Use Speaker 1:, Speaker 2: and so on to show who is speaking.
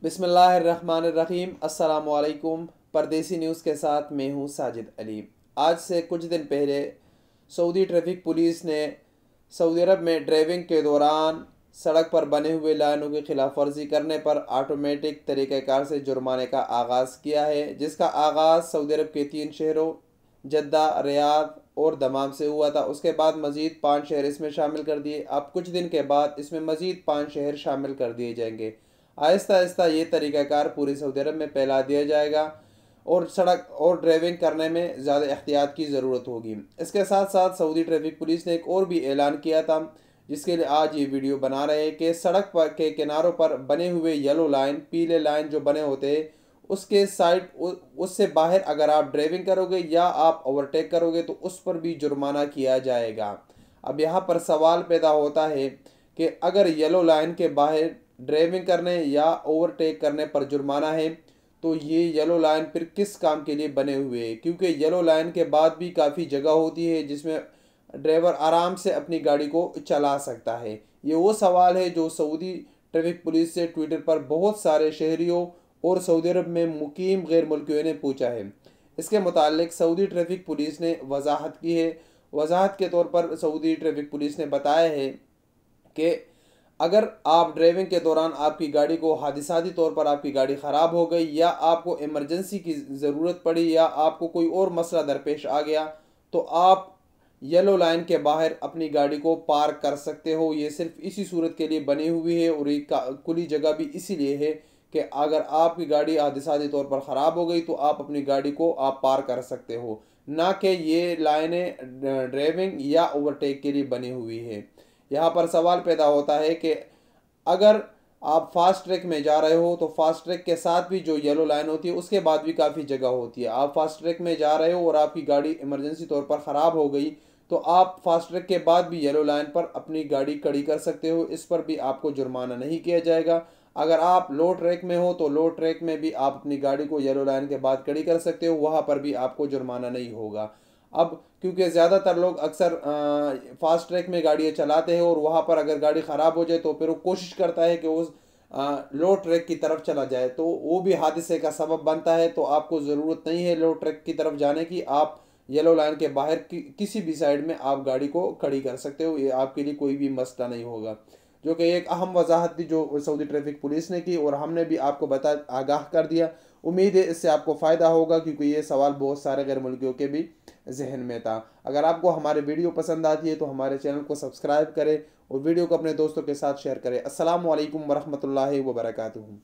Speaker 1: बिस्मिल्लाहिर्रहमानिर्रहीम। अस्सलामुअलैकुम। परदेसी न्यूज़ के साथ मैं हूँ साजिद अली। आज से कुछ दिन पहले सऊदी ट्रैफिक पुलिस ने सऊदी अरब में ड्राइविंग के दौरान सड़क पर बने हुए लाइनों की खिलाफ वर्जी करने पर ऑटोमेटिक तरीक़ाकार से जुर्माने का आगाज़ किया है, जिसका आगाज़ सऊदी अरब के 3 शहरों जद्दा, रियाद और दमाम से हुआ था। उसके बाद मज़ीद 5 शहर इसमें शामिल कर दिए। अब कुछ दिन के बाद इसमें मज़ीद 5 शहर शामिल कर दिए जाएंगे। आहिस्ता आहिस्ता ये तरीक़ाकार पूरी सऊदी अरब में फैला दिया जाएगा और सड़क और ड्राइविंग करने में ज़्यादा एहतियात की ज़रूरत होगी। इसके साथ साथ सऊदी ट्रैफिक पुलिस ने एक और भी ऐलान किया था, जिसके लिए आज ये वीडियो बना रहे हैं कि सड़क पर के किनारों पर बने हुए येलो लाइन, पीले लाइन जो बने होते हैं, उसके साइड उससे बाहर अगर आप ड्राइविंग करोगे या आप ओवरटेक करोगे तो उस पर भी जुर्माना किया जाएगा। अब यहाँ पर सवाल पैदा होता है कि अगर येलो लाइन के बाहर ड्राइविंग करने या ओवरटेक करने पर जुर्माना है तो ये येलो लाइन फिर किस काम के लिए बने हुए हैं, क्योंकि येलो लाइन के बाद भी काफ़ी जगह होती है जिसमें ड्राइवर आराम से अपनी गाड़ी को चला सकता है। ये वो सवाल है जो सऊदी ट्रैफिक पुलिस से ट्विटर पर बहुत सारे शहरियों और सऊदी अरब में मुकीम गैर मुल्कियों ने पूछा है। इसके मुतालिक सऊदी ट्रैफिक पुलिस ने वजाहत की है। वजाहत के तौर पर सऊदी ट्रैफिक पुलिस ने बताया है कि अगर आप ड्राइविंग के दौरान आपकी गाड़ी को हादिसाती तौर पर आपकी गाड़ी ख़राब हो गई या आपको इमरजेंसी की ज़रूरत पड़ी या आपको कोई और मसला दरपेश आ गया तो आप येलो लाइन के बाहर अपनी गाड़ी को पार्क कर सकते हो। ये सिर्फ इसी सूरत के लिए बनी हुई है और ये खुली जगह भी इसीलिए है कि अगर आपकी गाड़ी हादिसाती तौर पर ख़राब हो गई तो आप अपनी गाड़ी को आप पार्क कर सकते हो, ना कि ये लाइनें ड्राइविंग या ओवरटेक के लिए बनी हुई है। यहाँ पर सवाल पैदा होता है कि अगर आप फास्ट ट्रैक में जा रहे हो तो फास्ट ट्रैक के साथ भी जो येलो लाइन होती है उसके बाद भी काफ़ी जगह होती है। आप फास्ट ट्रैक में जा रहे हो और आपकी गाड़ी इमरजेंसी तौर पर ख़राब हो गई तो आप फास्ट ट्रैक के बाद भी येलो लाइन पर अपनी गाड़ी खड़ी कर सकते हो। इस पर भी आपको जुर्माना नहीं किया जाएगा। अगर आप लो ट्रैक में हो तो लो ट्रैक में भी आप अपनी गाड़ी को येलो लाइन के बाद खड़ी कर सकते हो, वहाँ पर भी आपको जुर्माना नहीं होगा। अब क्योंकि ज़्यादातर लोग अक्सर फास्ट ट्रैक में गाड़ियाँ चलाते हैं और वहाँ पर अगर गाड़ी ख़राब हो जाए तो फिर वो कोशिश करता है कि उस लो ट्रैक की तरफ चला जाए, तो वो भी हादसे का सबब बनता है। तो आपको ज़रूरत नहीं है लो ट्रैक की तरफ जाने की। आप येलो लाइन के बाहर किसी भी साइड में आप गाड़ी को खड़ी कर सकते हो, ये आपके लिए कोई भी मसला नहीं होगा। जो कि एक अहम वजाहत थी जो सऊदी ट्रैफिक पुलिस ने की और हमने भी आपको आगाह कर दिया। उम्मीद है इससे आपको फ़ायदा होगा, क्योंकि ये सवाल बहुत सारे गैर मुल्कियों के भी जहन में था। अगर आपको हमारे वीडियो पसंद आती है तो हमारे चैनल को सब्सक्राइब करें और वीडियो को अपने दोस्तों के साथ शेयर करें। अस्सलामु अलैकुम वरहमतुल्लाहि वबरकातुहू।